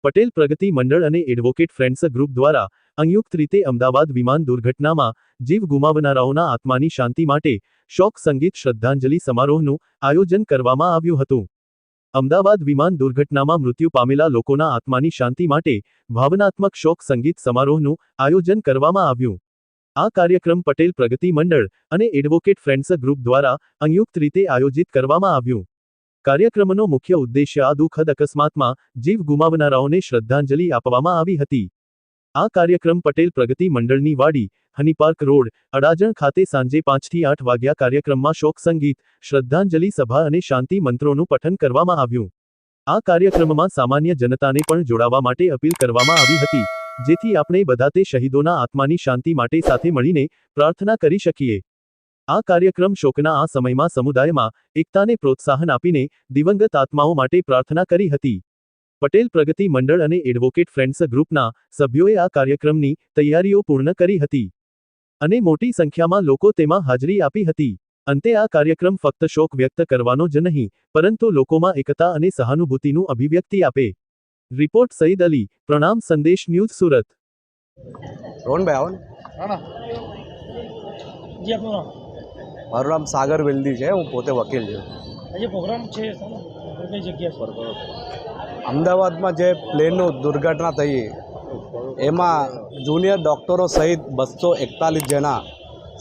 પટેલ પ્રગતિ મંડળ અને advocate friends group દ્વારા સંયુક્ત રીતે અમદાવાદ વિમાન દુર્ઘટનામાં જીવ ગુમાવનારાઓના આત્માની શાંતિ માટે શોક સંગીત શ્રદ્ધાંજલિ સમારોહનું આયોજન કરવામાં આવ્યું હતું। અમદાવાદ વિમાન દુર્ઘટનામાં મૃત્યુ પામેલા લોકોના આત્માની શાંતિ માટે ભાવનાત્મક શોક સંગીત સમારોહનું આયોજન કરવામાં આવ્યું। આ કાર્યક્રમ પટેલ પ્રગતિ મંડળ અને એડવોકેટ ફ્રેન્ડ્સ ગ્રુપ દ્વારા સંયુક્ત રીતે આયોજિત કરવામાં આવ્યું। કાર્યક્રમનો મુખ્ય ઉદ્દેશ્ય આ દુઃખદ અકસ્માતમાં જીવ ગુમાવનારાઓને શ્રદ્ધાંજલિ આપવામાં આવી હતી। આ કાર્યક્રમ પટેલ પ્રગતિ મંડળની વાડી, હની પાર્ક રોડ, અડાજણ ખાતે સાંજે 5 થી 8 વાગ્યા કાર્યક્રમમાં શોક સંગીત, શ્રદ્ધાંજલિ સભા અને શાંતિ મંત્રોનું પઠન કરવામાં આવ્યું। આ કાર્યક્રમમાં સામાન્ય જનતાને પણ જોડાવા માટે અપીલ કરવામાં આવી હતી, જેથી આપણે બધા તે શહીદોના આત્માની શાંતિ માટે સાથે મળીને પ્રાર્થના કરી શકીએ। આ કાર્યક્રમ શોકના આ સમયમાં સમુદાયમાં એકતાને પ્રોત્સાહન આપીને દિવંગત આત્માઓ માટે પ્રાર્થના કરી હતી। પટેલ પ્રગતિ મંડળ અને એડવોકેટ ફ્રેન્ડ્સ ગ્રુપના સભ્યોએ આ કાર્યક્રમની તૈયારીઓ પૂર્ણ કરી હતી અને મોટી સંખ્યામાં લોકો તેમાં હાજરી આપી હતી। અંતે આ કાર્યક્રમ ફક્ત શોક વ્યક્ત કરવાનો જ નહીં, પરંતુ લોકોમાં એકતા અને સહાનુભૂતિનું અભિવ્યક્તિ આપે। રિપોર્ટ સઈદ અલી, પ્રણામ સંદેશ ન્યૂઝ સુરત। મારું નામ સાગર વેલ્દી છે, હું પોતે વકીલ છું। આજે પ્રોગ્રામ છે કઈ જગ્યા પર? અમદાવાદમાં જે પ્લેનનું દુર્ઘટના થઈ એમાં જુનિયર ડૉક્ટરો સહિત 241 જણા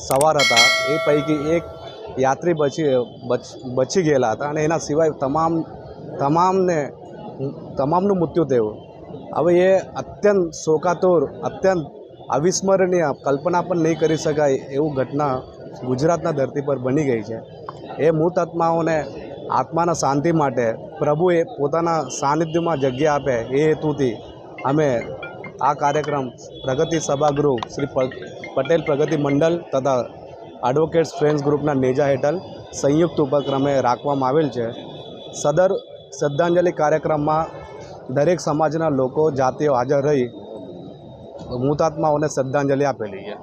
સવાર હતા। એ પૈકી એક યાત્રી બચી ગયેલા હતા અને એના સિવાય તમામનું મૃત્યુ થયું। હવે એ અત્યંત શોકાતુર, અત્યંત અવિસ્મરણીય, કલ્પના પણ નહીં કરી શકાય એવું ઘટના ગુજરાતના ધરતી પર બની ગઈ છે। એ મૃત આત્માઓને આત્માના શાંતિ માટે પ્રભુએ પોતાના સાનિધ્યમાં જગ્યા આપે એ હેતુથી અમે આ કાર્યક્રમ પ્રગતિ સભાગૃહ શ્રી પટેલ પ્રગતિ મંડળ તથા એડવોકેટ્સ ફ્રેન્ડ્સ ગ્રુપના નેજા હેઠળ સંયુક્ત ઉપક્રમે રાખવામાં આવેલ છે। સદર શ્રદ્ધાંજલિ કાર્યક્રમમાં દરેક સમાજના લોકો, જાતિઓ હાજર રહી મૃતાત્માઓને શ્રદ્ધાંજલિ આપેલી છે।